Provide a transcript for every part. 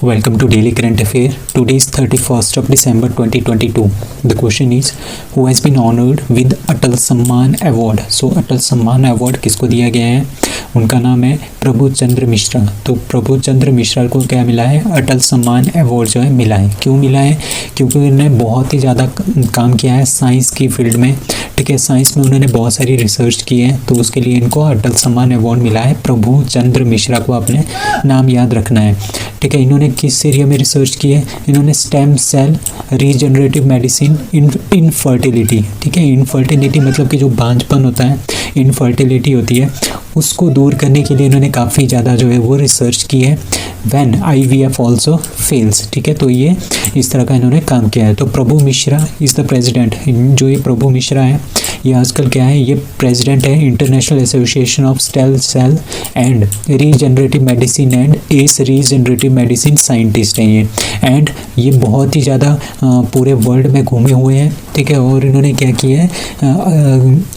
Welcome to Daily Current Affair. Today is 31st of December 2022. The question is, who has been honored with अटल सम्मान award? सो अटल सम्मान award किसको दिया गया है? उनका नाम है प्रभु चंद्र मिश्रा। तो प्रभु चंद्र मिश्रा को क्या मिला है? अटल सम्मान अवार्ड जो है मिला है। क्यों मिला है? क्योंकि उन्होंने बहुत ही ज़्यादा काम किया है साइंस की फील्ड में। ठीक है, साइंस में उन्होंने बहुत सारी रिसर्च की है, तो उसके लिए इनको अटल सम्मान अवार्ड मिला है। प्रभु चंद्र मिश्रा को अपने नाम याद रखना है। ठीक है, इन्होंने किस एरिया में रिसर्च की है? इन्होंने stem cell regenerative medicine infertility. ठीक है, इनफर्टिलिटी मतलब कि जो बांझपन होता है, इनफर्टिलिटी होती है, उसको दूर करने के लिए इन्होंने काफ़ी ज़्यादा जो है वो रिसर्च की है। When IVF also fails. ठीक है, तो ये इस तरह का इन्होंने काम किया है। तो प्रभु मिश्रा इज़ द प्रेसिडेंट। जो ये प्रभु मिश्रा है, ये आजकल क्या है, ये प्रेसिडेंट है international association of stem cell and regenerative medicine and as regenerative medicine scientist हैं ये। एंड ये बहुत ही ज़्यादा पूरे वर्ल्ड में घूमे हुए हैं। ठीक है, और इन्होंने क्या किया है,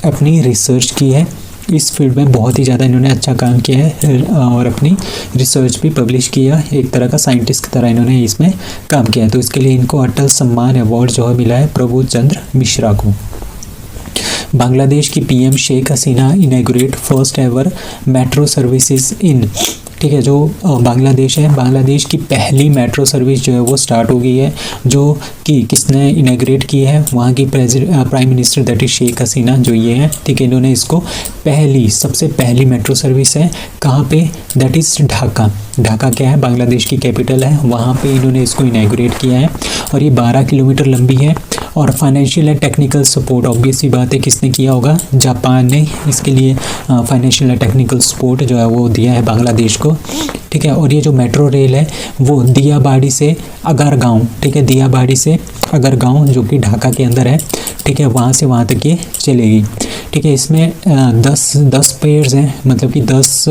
अपनी रिसर्च की है इस फील्ड में। बहुत ही ज़्यादा इन्होंने अच्छा काम किया है और अपनी रिसर्च भी पब्लिश किया। एक तरह का साइंटिस्ट की तरह इन्होंने इसमें काम किया है। तो इसके लिए इनको अटल सम्मान अवार्ड जो है मिला है प्रभु चंद्र मिश्रा को। बांग्लादेश की PM Sheikh Hasina inaugurate first ever metro services in. ठीक है, जो बांग्लादेश है, बांग्लादेश की पहली मेट्रो सर्विस जो है वो स्टार्ट हो गई है, जो कि किसने इनॉग्रेट की है? वहाँ की prime minister that is Sheikh Hasina जो ये है। ठीक है, इन्होंने इसको सबसे पहली मेट्रो सर्विस है कहाँ पे? That is Dhaka. ढाका क्या है? बांग्लादेश की कैपिटल है, वहाँ पे इन्होंने इसको इनॉग्रेट किया है और ये 12 किलोमीटर लंबी है। और financial and technical support obvious सी बात है किसने किया होगा? जापान ने इसके लिए फाइनेंशियल एंड टेक्निकल सपोर्ट जो है वो दिया है बांग्लादेश को। ठीक है, और ये जो मेट्रो रेल है वो दियाबाड़ी से अगरगांव, ठीक है, दियाबाड़ी से अगरगांव जो कि ढाका के अंदर है। ठीक है, वहाँ से वहाँ तक ये चलेगी। ठीक है, इसमें 10 पेयर्स हैं, मतलब कि 10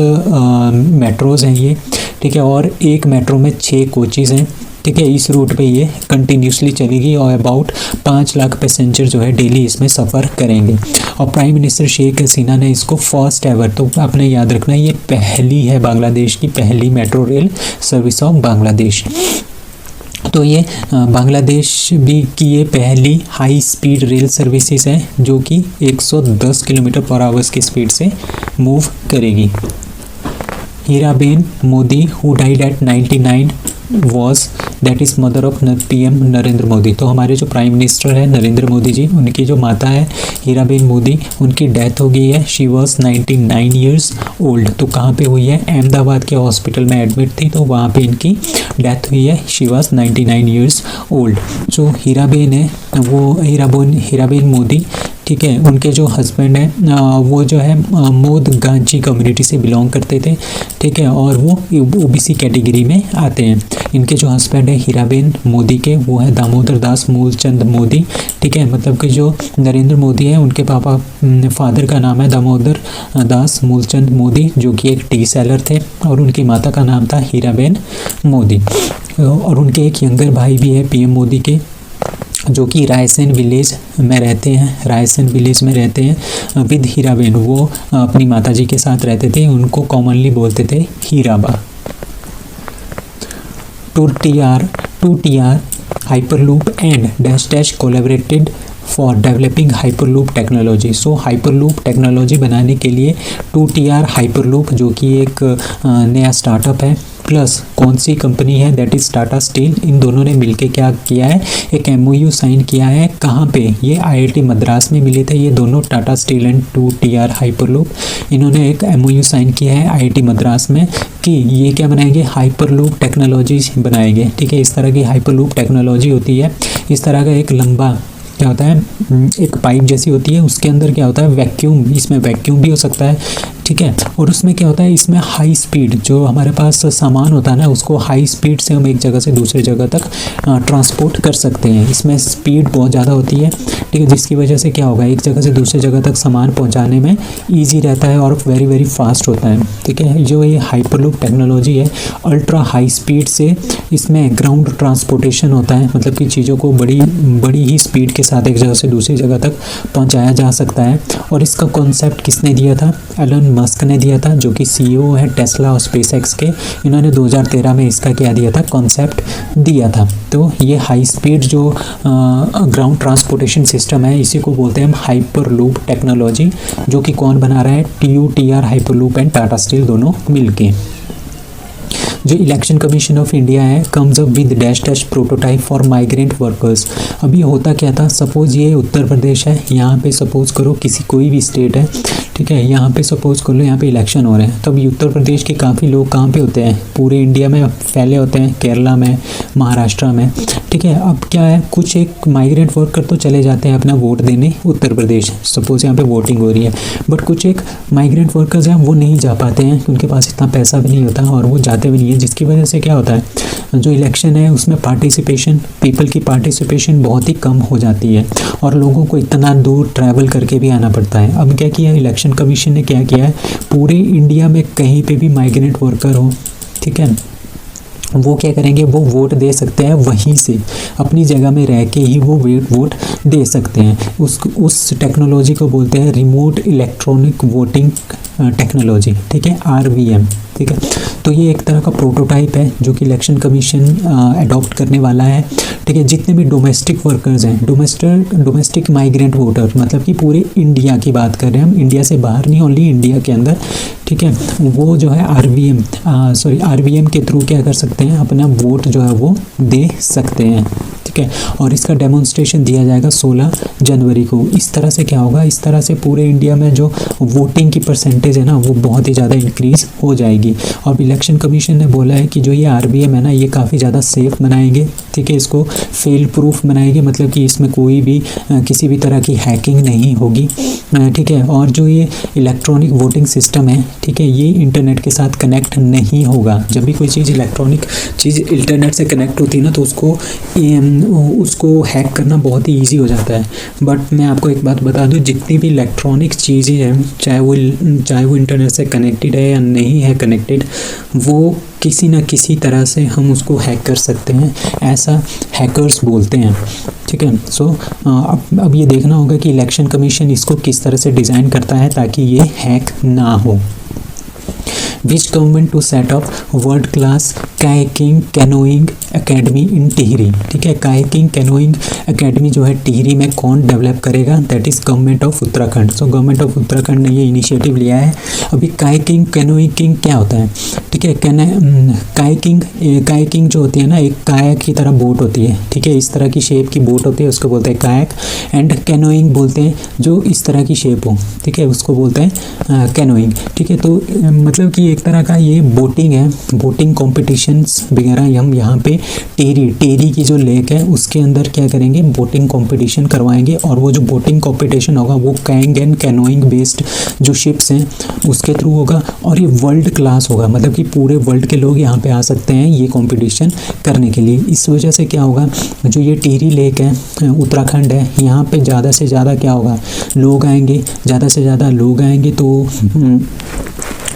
मेट्रोज़ हैं ये। ठीक है, और एक मेट्रो में 6 कोचेज़ हैं। ठीक है, इस रूट पे ये कंटिन्यूसली चलेगी और अबाउट 5 लाख पैसेंजर जो है डेली इसमें सफ़र करेंगे। और प्राइम मिनिस्टर शेख हसीना ने इसको फर्स्ट एवर, तो आपने याद रखना ये पहली है, बांग्लादेश की पहली metro rail service of Bangladesh. तो ये बांग्लादेश भी की ये पहली हाई स्पीड रेल सर्विसेज है जो कि 110 किलोमीटर पर आवर्स की स्पीड से मूव करेगी। Heeraben Modi who died eight 99 was that is mother of PM Narendra Modi. तो हमारे जो प्राइम मिनिस्टर है नरेंद्र मोदी जी, उनकी जो माता है हीराबेन मोदी, उनकी डेथ हो गई है। She was 99 years old. तो कहाँ पे हुई है? अहमदाबाद के हॉस्पिटल में एडमिट थी, तो वहाँ पे इनकी डेथ हुई है। She was 99 years old. जो हीराबेन है वो हीराबेन मोदी, ठीक है, उनके जो हस्बैंड हैं वो जो है मोद गांची कम्युनिटी से बिलोंग करते थे। ठीक है, और वो OBC कैटेगरी में आते हैं। इनके जो हस्बैंड है हीराबेन मोदी के, वो है दामोदर दास मूलचंद मोदी। ठीक है, मतलब कि जो नरेंद्र मोदी है उनके फादर का नाम है दामोदर दास मूलचंद मोदी, जो कि एक टी सेलर थे, और उनकी माता का नाम था हीराबेन मोदी। और उनके एक यंगर भाई भी है PM मोदी के, जो कि रायसेन विलेज में रहते हैं विद हीराबेन। वो अपनी माताजी के साथ रहते थे, उनको कॉमनली बोलते थे Heeraba. 2TR hyperloop and dash collaborated for developing hyperloop technology. So hyperloop technology बनाने के लिए 2TR हाइपरलूप जो कि एक नया स्टार्टअप है, प्लस कौन सी कंपनी है? That is Tata steel. इन दोनों ने मिलके क्या किया है? एक MOU साइन किया है। कहाँ पे? ये IIT मद्रास में मिले थे ये दोनों, Tata steel and 2TR hyperloop. इन्होंने एक MOU साइन किया है IIT मद्रास में कि ये क्या बनाएंगे? हाइपरलूप टेक्नोलॉजी बनाएंगे। ठीक है, इस तरह की हाइपरलूप टेक्नोलॉजी होती है। इस तरह का एक लंबा क्या होता है, एक पाइप जैसी होती है, उसके अंदर क्या होता है? वैक्यूम। इसमें वैक्यूम भी हो सकता है। ठीक है, और उसमें क्या होता है? इसमें हाई स्पीड, जो हमारे पास सामान होता है ना, उसको हाई स्पीड से हम एक जगह से दूसरे जगह तक ट्रांसपोर्ट कर सकते हैं। इसमें स्पीड बहुत ज़्यादा होती है। ठीक है, जिसकी वजह से क्या होगा? एक जगह से दूसरी जगह तक सामान पहुंचाने में ईजी रहता है और वेरी फास्ट होता है। ठीक है, जो ये हाइपरलूप टेक्नोलॉजी है, अल्ट्रा हाई स्पीड से इसमें ग्राउंड ट्रांसपोर्टेशन होता है, मतलब कि चीज़ों को बड़ी ही स्पीड के साथ एक जगह से दूसरी जगह तक पहुँचाया जा सकता है। और इसका कॉन्सेप्ट किसने दिया था? एलन मस्क ने दिया था, जो कि सीईओ है टेस्ला और स्पेसएक्स के। इन्होंने 2013 में इसका क्या दिया था, कॉन्सेप्ट दिया था। तो ये हाई स्पीड जो ग्राउंड ट्रांसपोर्टेशन सिस्टम है, इसी को बोलते हैं हम हाइपरलूप टेक्नोलॉजी, जो कि कौन बना रहा है, TUTR hyperloop and Tata steel दोनों मिलके। जो इलेक्शन कमीशन ऑफ इंडिया है comes up with dash dash prototype for migrant workers. अभी होता क्या था, सपोज ये उत्तर प्रदेश है, यहाँ पे सपोज करो किसी कोई भी स्टेट है, ठीक है, यहाँ पे सपोज कर लो यहाँ पे इलेक्शन हो रहे हैं। तब उत्तर प्रदेश के काफ़ी लोग कहाँ पे होते हैं, पूरे इंडिया में फैले होते हैं, केरला में, महाराष्ट्र में, ठीक है। अब क्या है, कुछ एक माइग्रेंट वर्कर तो चले जाते हैं अपना वोट देने उत्तर प्रदेश, सपोज यहाँ पे वोटिंग हो रही है, बट कुछ एक माइग्रेंट वर्कर्स हैं वो नहीं जा पाते हैं, उनके पास इतना पैसा भी नहीं होता और वो जाते भी नहीं है, जिसकी वजह से क्या होता है, जो इलेक्शन है उसमें पार्टिसिपेशन, पीपल की पार्टिसिपेशन बहुत ही कम हो जाती है और लोगों को इतना दूर ट्रैवल करके भी आना पड़ता है। अब क्या किया इलेक्शन कमीशन ने, क्या किया है, पूरे इंडिया में कहीं पे भी माइग्रेंट वर्कर हो, ठीक है, वो क्या करेंगे, वो वोट दे सकते हैं, वहीं से अपनी जगह में रह के ही वो वोट दे सकते हैं। उस टेक्नोलॉजी को बोलते हैं रिमोट इलेक्ट्रॉनिक वोटिंग टेक्नोलॉजी, ठीक है, RVM, ठीक है। तो ये एक तरह का प्रोटोटाइप है जो कि इलेक्शन कमीशन अडॉप्ट करने वाला है, ठीक है। जितने भी डोमेस्टिक वर्कर्स हैं, डोमेस्टिक माइग्रेंट वोटर, मतलब कि पूरे इंडिया की बात कर रहे हैं हम, इंडिया से बाहर नहीं, ओनली इंडिया के अंदर, ठीक है, वो जो है RVM के थ्रू क्या कर सकते हैं, अपना वोट जो है वो दे सकते हैं, ठीक है। और इसका डेमोन्स्ट्रेशन दिया जाएगा 16 जनवरी को। इस तरह से क्या होगा, इस तरह से पूरे इंडिया में जो वोटिंग की परसेंटेज है ना, वो बहुत ही ज़्यादा इंक्रीज़ हो जाएगी। और इलेक्शन कमीशन ने बोला है कि जो ये RVM है ना, ये काफ़ी ज़्यादा सेफ़ बनाएंगे, ठीक है, इसको फेल प्रूफ बनाएंगे, मतलब कि इसमें कोई भी किसी भी तरह की हैकिंग नहीं होगी, ठीक है। और जो ये इलेक्ट्रॉनिक वोटिंग सिस्टम है, ठीक है, ये इंटरनेट के साथ कनेक्ट नहीं होगा। जब भी कोई चीज़ इलेक्ट्रॉनिक चीज़ इंटरनेट से कनेक्ट होती है ना, तो उसको हैक करना बहुत ही ईजी हो जाता है। बट मैं आपको एक बात बता दूं, जितनी भी इलेक्ट्रॉनिक चीज़ें हैं, चाहे वो इंटरनेट से कनेक्टेड है या नहीं है कनेक्टेड, वो किसी न किसी तरह से हम उसको हैक कर सकते हैं, ऐसा हैकर्स बोलते हैं, ठीक है। सो अब ये देखना होगा कि इलेक्शन कमीशन इसको किस तरह से डिज़ाइन करता है ताकि ये हैक ना हो। Which government to set up world class kayaking canoeing academy in Tehri, ठीक है। कायाकिंग कैनोइंग एकेडमी जो है टिहरी में कौन डेवलप करेगा, that is government of Uttarakhand. So government of Uttarakhand ने ये इनिशिएटिव लिया है। अभी कायाकिंग कैनोइंग क्या होता है, ठीक है, कायाकिंग जो होती है ना, एक कायाक की तरह बोट होती है, ठीक है, इस तरह की शेप की बोट होती है, उसको बोलते हैं कायाक। एंड कैनोइंग बोलते हैं जो इस तरह की शेप हो, ठीक है, उसको बोलते हैं कैनोइंग, ठीक है। तो मतलब कि एक तरह का ये बोटिंग है, बोटिंग कॉम्पिटिशंस वगैरह हम यहाँ पे टेरी की जो लेक है उसके अंदर क्या करेंगे, बोटिंग कॉम्पिटिशन करवाएंगे। और वो जो बोटिंग कॉम्पिटिशन होगा वो काइंग एंड कैनोइंग बेस्ड जो शिप्स हैं उसके थ्रू होगा, और ये वर्ल्ड क्लास होगा, मतलब कि पूरे वर्ल्ड के लोग यहाँ पे आ सकते हैं ये कंपटीशन करने के लिए। इस वजह से क्या होगा, जो ये टिहरी लेक है, उत्तराखंड है, यहाँ पे ज़्यादा से ज़्यादा क्या होगा, लोग आएंगे, ज़्यादा से ज़्यादा लोग आएंगे तो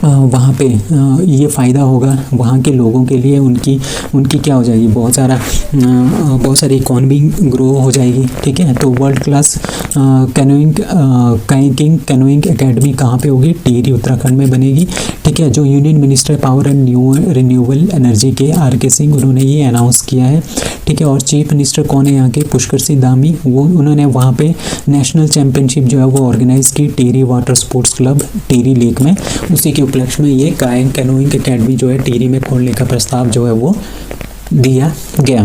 वहाँ पे ये फ़ायदा होगा वहाँ के लोगों के लिए, उनकी क्या हो जाएगी, बहुत सारी इकॉनमी ग्रो हो जाएगी, ठीक है। तो वर्ल्ड क्लास कैनोइंग एकेडमी कहाँ पे होगी, टिहरी उत्तराखंड में बनेगी, ठीक है। जो union minister power and renewable energy के RK सिंह, उन्होंने ये अनाउंस किया है, ठीक है। और चीफ मिनिस्टर कौन है यहाँ के, पुष्कर सिंह धामी, उन्होंने वहाँ पे नेशनल चैम्पियनशिप जो है वो ऑर्गेनाइज़ की Tehri water sports club Tehri lake में। उसी के उपलक्ष्य में ये काइंग कैनोइंग एकेडमी जो है टिहरी में खोलने का प्रस्ताव जो है वो दिया गया।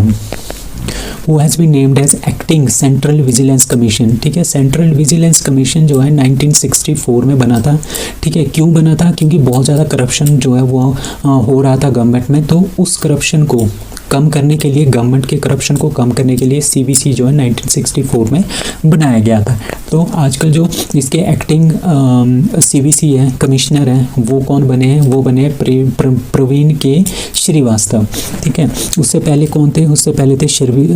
वो has been named as acting central vigilance commission, ठीक है। सेंट्रल विजिलेंस कमीशन जो है 1964 में बना था, ठीक है। क्यों बना था, क्योंकि बहुत ज़्यादा करप्शन जो है वो हो रहा था गवर्नमेंट में, तो उस करप्शन को कम करने के लिए, गवर्नमेंट के करप्शन को कम करने के लिए CVC जो है 1964 में बनाया गया था। तो आजकल जो इसके एक्टिंग CVC है, कमिश्नर हैं, वो कौन बने हैं, वो बने प्रवीण के श्रीवास्तव, ठीक है। उससे पहले कौन थे, उससे पहले थे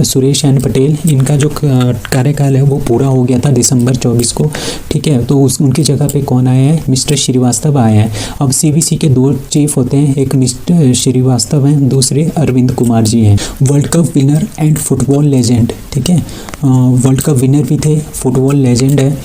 सुरेश एन पटेल। इनका जो कार्यकाल है वो पूरा हो गया था दिसंबर 24 को, ठीक है। तो उनकी जगह पे कौन आया है, मिस्टर श्रीवास्तव आया है। अब CVC के 2 चीफ होते हैं, एक मिस्टर श्रीवास्तव हैं, दूसरे अरविंद कुमार जी हैं। World cup winner and football legend, ठीक है, वर्ल्ड कप विनर भी थे, फुटबॉल लेजेंड है।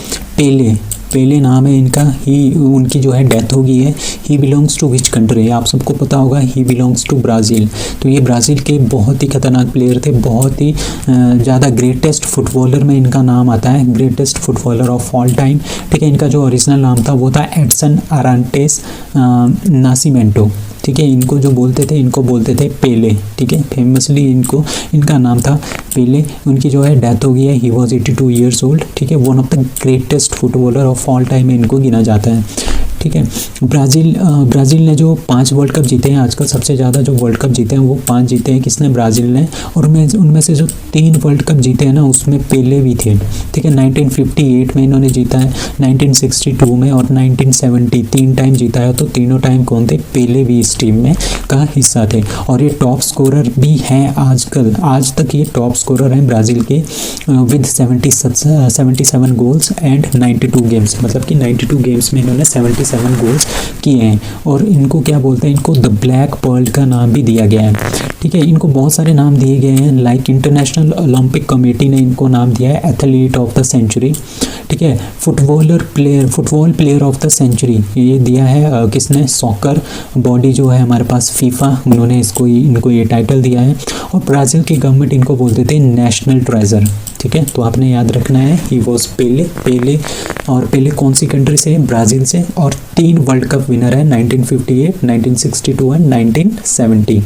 पेले, पेले नाम है इनका, ही उनकी जो है डेथ हो गई है। He belongs to which country, आप सबको पता होगा, ही बिलोंग्स टू ब्राज़ील। तो ये ब्राज़ील के बहुत ही खतरनाक प्लेयर थे, बहुत ही ज़्यादा ग्रेटेस्ट फुटबॉलर में इनका नाम आता है, greatest footballer of all time. ठीक है, इनका जो ओरिजिनल नाम था वो था एडसन अरांटेस नासिमेंटो। ठीक है, इनको जो बोलते थे, इनको बोलते थे पेले। ठीक है, फेमसली इनका नाम था पेले। उनकी जो है डेथ हो गई है, ही वॉज 82 ईयर्स ओल्ड। ठीक है, one of the greatest footballer of all time इनको गिना जाता है। ठीक है, ब्राज़ील ने जो 5 वर्ल्ड कप जीते हैं, आजकल सबसे ज़्यादा जो वर्ल्ड कप जीते हैं वो 5 जीते हैं, किसने, ब्राज़ील ने। और उनमें से जो 3 वर्ल्ड कप जीते हैं ना, उसमें पेले भी थे। ठीक है, 1958 में इन्होंने जीता है, 1962 में और 1970, 3 टाइम जीता है। तो तीनों टाइम कौन थे, पेले भी इस टीम में का हिस्सा थे। और ये टॉप स्कोरर भी हैं आजकल, आज तक ये टॉप स्कोरर हैं ब्राज़ील के विद 77 गोल्स एंड 92 गेम्स, मतलब कि 92 गेम्स में इन्होंने 77 गोल्स किए हैं। और इनको क्या बोलते हैं, इनको द ब्लैक पर्ल का नाम भी दिया गया है। ठीक है, इनको बहुत सारे नाम दिए गए हैं, लाइक इंटरनेशनल ओलंपिक कमेटी ने इनको नाम दिया है एथलीट ऑफ द सेंचुरी। ठीक है, football player of the century ये दिया है किसने, सॉकर बॉडी जो है हमारे पास फीफा, उन्होंने इनको ये टाइटल दिया है। और ब्राज़ील की गवर्नमेंट इनको बोलते थे नेशनल ट्रेजर। ठीक है, तो आपने याद रखना है, ही वॉज पेले। और पेले कौन सी कंट्री से, ब्राज़ील से। और 3 वर्ल्ड कप विनर है, 1958, 1962 and 1970।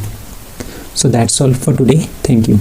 So that's all for today, thank you.